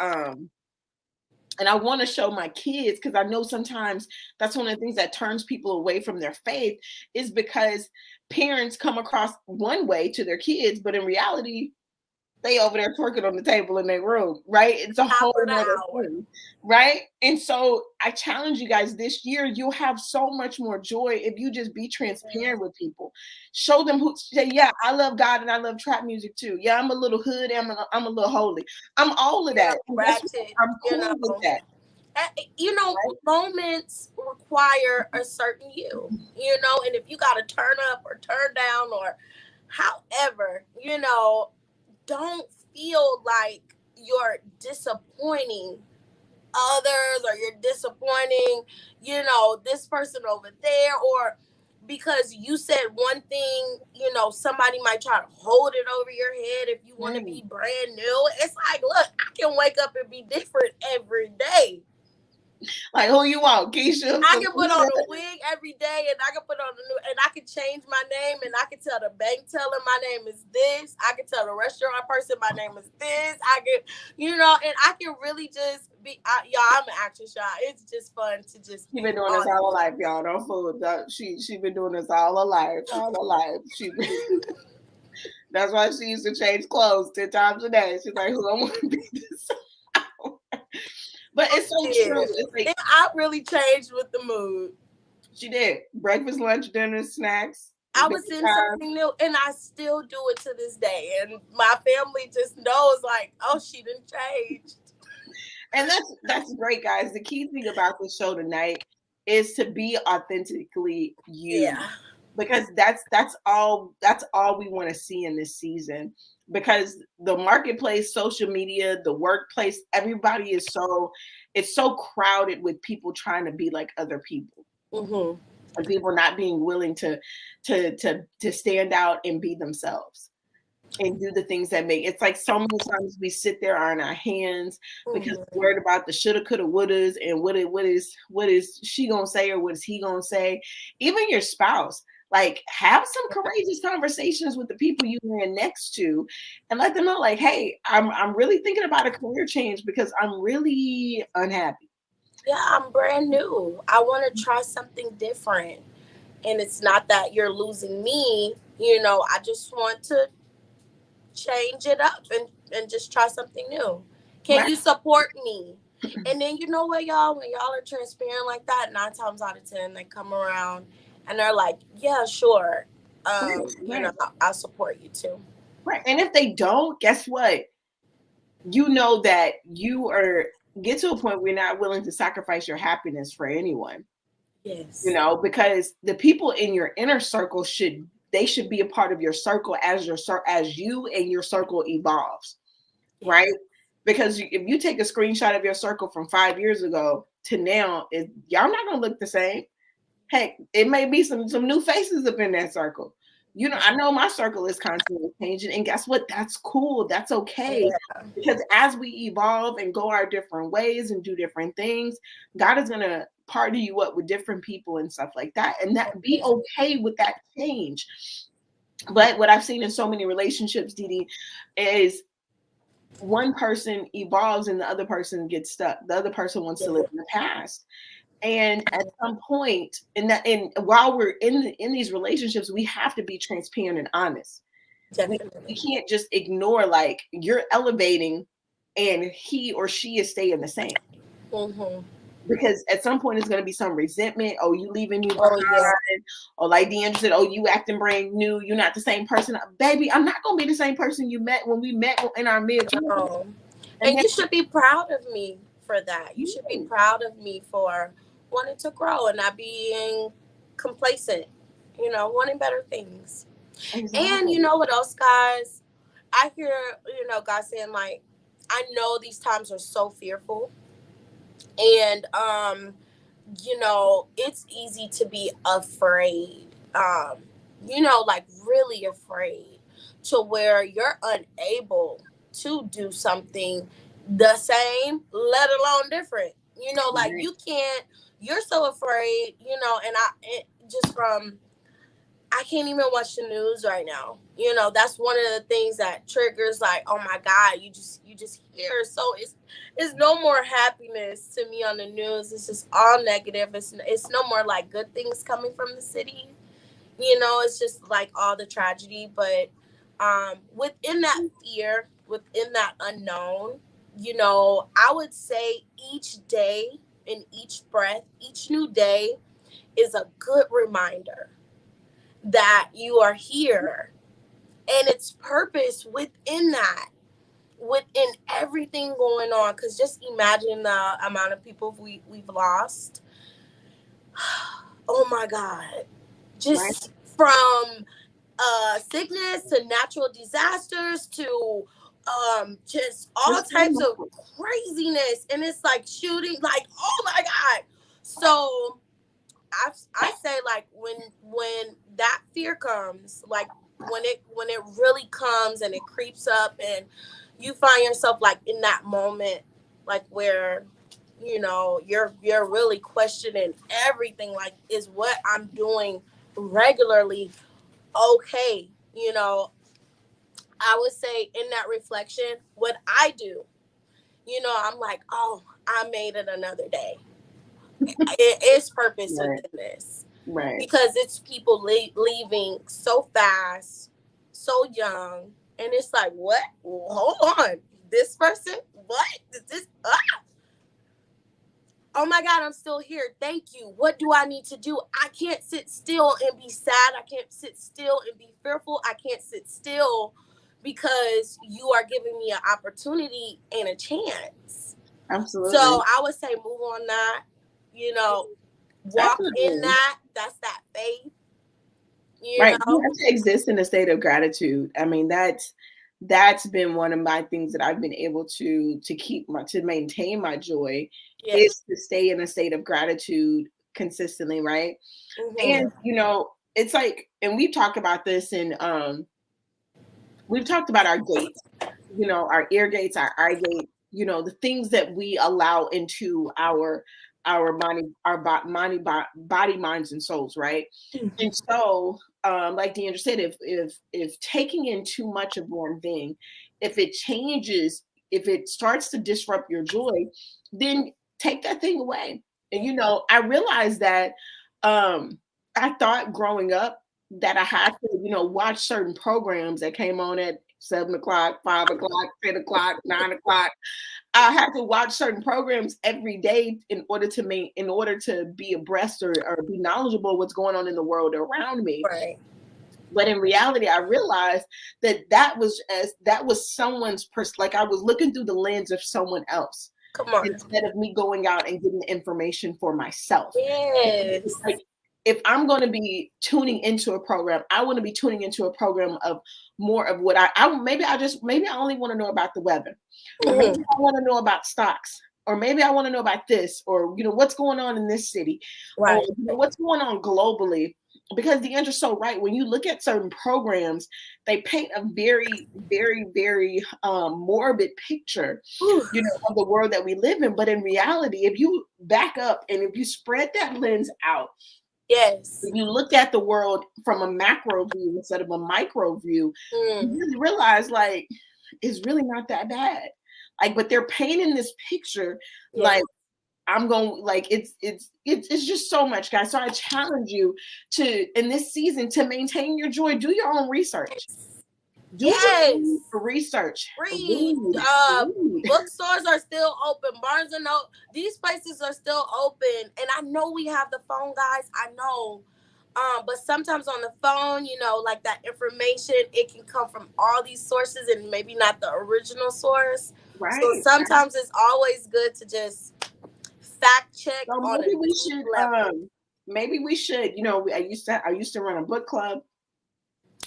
and I want to show my kids, because I know sometimes that's one of the things that turns people away from their faith, is because parents come across one way to their kids, but in reality they over there twerking on the table in their room, right? It's a whole nother thing, right? And so I challenge you guys this year, you'll have so much more joy if you just be transparent with people. Show them say, yeah, I love God and I love trap music too. Yeah, I'm a little hood, I'm a little holy. I'm all of that. I'm cool with that. You know, right? Moments require a certain you know, and if you got to turn up or turn down or however, you know, don't feel like you're disappointing others, or you're disappointing, you know, this person over there, or because you said one thing, you know, somebody might try to hold it over your head if you want to be brand new. It's like, look, I can wake up and be different every day. Like, who you want, Keisha? I can put on a wig every day, and I can put on and I can change my name, and I can tell the bank teller my name is this. I can tell the restaurant person my name is this. I can, you know, and I can really just be, y'all, I'm an actress, y'all. It's just fun to just. She been doing this all her life, y'all. Don't fool. She been doing this all her life. That's why she used to change clothes 10 times a day. She's like, who I want to be this. But it's so true. It's like, I really changed with the mood. She did. Breakfast, lunch, dinner, snacks. I was in something new, and I still do it to this day. And my family just knows, like, oh, she didn't change. And that's great, guys. The key thing about the show tonight is to be authentically you. Yeah. Because that's all we want to see in this season. Because the marketplace, social media, the workplace, everybody is so crowded with people trying to be like other people, and people not being willing to stand out and be themselves and do the things that make. It's like so many times we sit there on our hands because we're worried about the shoulda, coulda, wouldas, and what is she gonna say, or what is he gonna say? Even your spouse. Like, have some courageous conversations with the people you are next to, and let them know, like, hey, I'm really thinking about a career change because I'm really unhappy. Yeah, I'm brand new. I want to try something different. And it's not that you're losing me, you know, I just want to change it up and just try something new. Can you support me? And then, you know what, y'all, when y'all are transparent like that, 9 times out of 10, they come around and they're like, yeah, sure. You know, I'll support you too. Right. And if they don't, guess what? You know that you get to a point where you're not willing to sacrifice your happiness for anyone. Yes. You know, because the people in your inner circle should be a part of your circle as you and your circle evolves. Yeah. Right? Because if you take a screenshot of your circle from 5 years ago to now, y'all not gonna look the same. Heck, it may be some new faces up in that circle. You know, I know my circle is constantly changing, and guess what? That's cool. That's okay. Yeah. Because as we evolve and go our different ways and do different things, God is gonna partner you up with different people and stuff like that, and that be okay with that change. But what I've seen in so many relationships, Didi, is one person evolves and the other person gets stuck. The other person wants to live in the past. And at some point, and while we're in these relationships, we have to be transparent and honest. We can't just ignore, like, you're elevating and he or she is staying the same. Because at some point it's going to be some resentment. Oh, you leaving me behind. Or like Deandra said, oh, you acting brand new. You're not the same person. Baby, I'm not going to be the same person you met when we met in our mid-20s. And you should be proud of me for that. You should be proud of me for wanting to grow and not being complacent, you know, wanting better things. Exactly. And you know what else, guys? I hear, you know, God saying, like, I know these times are so fearful. And you know, it's easy to be afraid, you know, like really afraid to where you're unable to do something the same, let alone different. You know, like Right. you can't, you're so afraid, you know, and just from, I can't even watch the news right now. You know, that's one of the things that triggers like, oh my God, you just hear. So it's no more happiness to me on the news. It's just all negative. It's no more like good things coming from the city. You know, it's just like all the tragedy. But within that fear, within that unknown, you know, I would say each day and each breath, each new day is a good reminder that you are here, and its purpose within that, within everything going on. Because just imagine the amount of people we've lost. Oh my God. Right. Just from sickness to natural disasters to just all types of craziness, and it's like shooting, like, oh my God. So I say, like, when that fear comes, like when it really comes and it creeps up, and you find yourself like in that moment, like where, you know, you're really questioning everything, like, is what I'm doing regularly okay? You know, I would say in that reflection, what I do, you know, I'm like, oh, I made it another day. It is purpose Right. within this. Right. Because it's people leaving so fast, so young, and it's like, what? Hold on, this person, what is this? Oh my God, I'm still here. Thank you. What do I need to do? I can't sit still and be sad. I can't sit still and be fearful. I can't sit still because you are giving me an opportunity and a chance. Absolutely. So I would say move on that, you know, walk in Definitely. that. That's that faith. You Right. You know? have to exist in a state of gratitude. I mean, that's been one of my things that I've been able to keep my to maintain my joy Yeah. is to stay in a state of gratitude consistently, right? And Mm-hmm. you know, it's like, and we've talked about this, and we've talked about our gates, you know, our ear gates, our eye gates, you know, the things that we allow into our body, minds, and souls, right? And so, like Deandra said, if taking in too much of one thing, if it changes, if it starts to disrupt your joy, then take that thing away. And you know, I realized that I thought growing up that I had to, you know, watch certain programs that came on at 7 o'clock, 5 o'clock, 10 o'clock, 9 o'clock. I had to watch certain programs every day in order to be abreast or be knowledgeable what's going on in the world around me. Right. But in reality, I realized that was someone's like I was looking through the lens of someone else Come on. instead of me going out and getting the information for myself. Yes. Like, if I'm going to be tuning into a program, I want to be tuning into a program of more of what maybe I only want to know about the weather, or maybe I want to know about stocks, or maybe I want to know about this, or you know what's going on in this city, Right. or you know, what's going on globally. Because Deandra's so right. When you look at certain programs, they paint a very, very, very morbid picture, you know, of the world that we live in. But in reality, if you back up and if you spread that lens out, Yes. if you look at the world from a macro view instead of a micro view, you really realize like it's really not that bad. Like, but they're painting this picture like I'm going, like it's just so much, guys. So I challenge you to in this season to maintain your joy. Do your own research. Do your own research. Read. Bookstores are still open. Barnes and Noble. These places are still open. And I know we have the phone, guys. I know. But sometimes on the phone, you know, like that information, it can come from all these sources and maybe not the original source. Right. So sometimes it's always good to just fact check. So on maybe we should maybe we should, you know, I used to run a book club.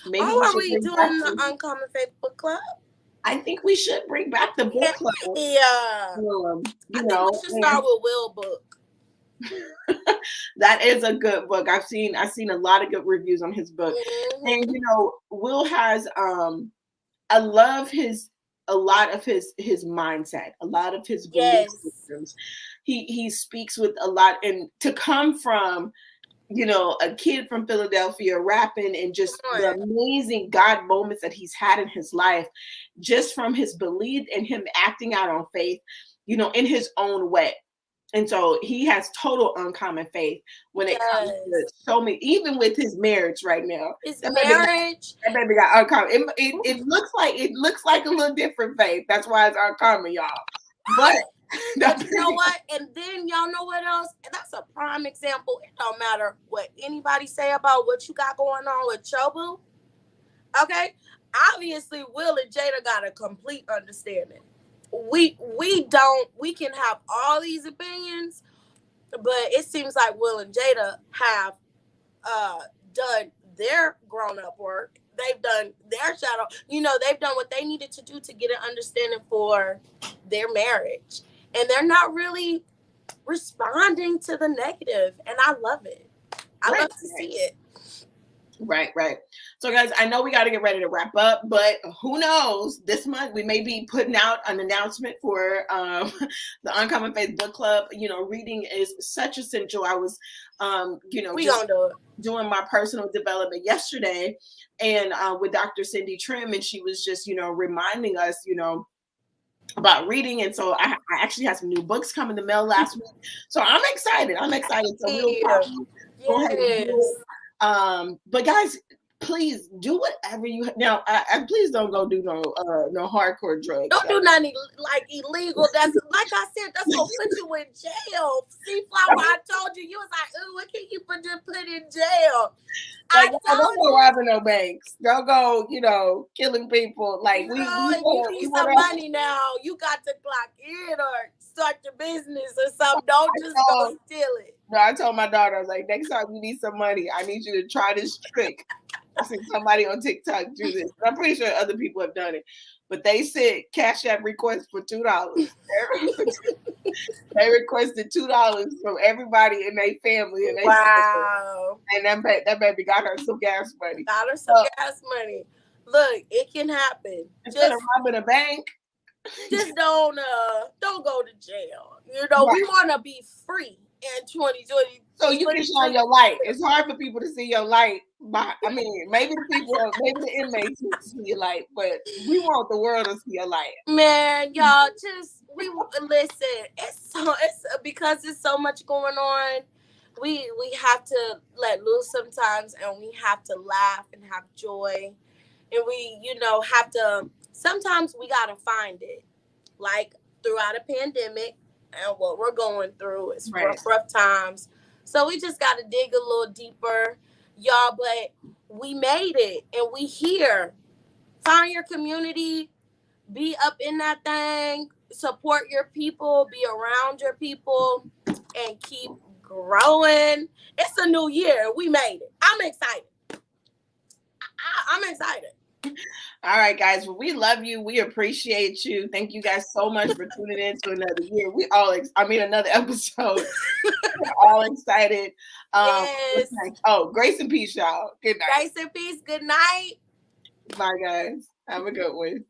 Maybe are we doing the Uncommon Faith Book Club? I think we should bring back the book club. Yeah. You know, I think we should start with Will Book. That is a good book. I've seen a lot of good reviews on his book. And Mhm. you know, Will has I love a lot of his mindset, a lot of his belief Yes. systems. He speaks with a lot, and to come from, you know, a kid from Philadelphia rapping and just Come the on. amazing God moments that he's had in his life, just from his belief and him acting out on faith, you know, in his own way. And so he has total uncommon faith when it comes to Yes. so many, even with his marriage right now. His That marriage. baby got uncommon. It looks like a little different faith. That's why it's uncommon, y'all. But But you know what? And then y'all know what else? And that's a prime example. It don't matter what anybody say about what you got going on with Chobu. Okay? Obviously, Will and Jada got a complete understanding. We can have all these opinions, but it seems like Will and Jada have done their grown-up work. They've done their shadow. You know, they've done what they needed to do to get an understanding for their marriage. And they're not really responding to the negative. And I love it. I love to see it. Right. So guys, I know we got to get ready to wrap up, but who knows, this month we may be putting out an announcement for the Uncommon Faith Book Club. You know, reading is such essential. I was you know, We just gonna do it. doing my personal development yesterday, and with Dr. Cindy Trim, and she was just, you know, reminding us, you know, about reading. And so I actually had some new books come in the mail last week, so I'm excited. So we'll probably go ahead and do it. But guys, please do whatever you now. Please don't go do no hardcore drugs. Don't do nothing like illegal. That's like I said. That's gonna put you in jail. See, Flower, I told you. You was like, "Ooh, what can you put in jail?" Like, don't go robbing no banks. Don't go, you know, killing people. Like you need some money now. You got to clock in or start your business or something. Don't just go steal it. No, I told my daughter, I was like, next time you need some money, I need you to try this trick. I seen somebody on TikTok do this. I'm pretty sure other people have done it. But they said Cash App request for $2. They requested $2 from everybody in their family. And Wow. And that baby got her some gas money. Got her some gas money. Look, it can happen. Instead of robbing a bank. Just don't go to jail. You know, we want to be free in 2020. So you can shine your light. It's hard for people to see your light. But I mean, maybe the inmates need to see your light, but we want the world to see your light. Man, y'all, we listen. It's because there's so much going on. We have to let loose sometimes, and we have to laugh and have joy, and we, you know, have to. Sometimes we gotta find it, like throughout a pandemic and what we're going through is rough times. So we just gotta dig a little deeper, y'all. But we made it, and we here. Find your community, be up in that thing, support your people, be around your people, and keep growing. It's a new year. We made it. I'm excited. I'm excited. All right, guys. Well, we love you. We appreciate you. Thank you guys so much for tuning in to another year. Another episode. We're all excited. Yes. Grace and peace, y'all. Good night. Grace and peace. Good night. Bye, guys. Have a good one.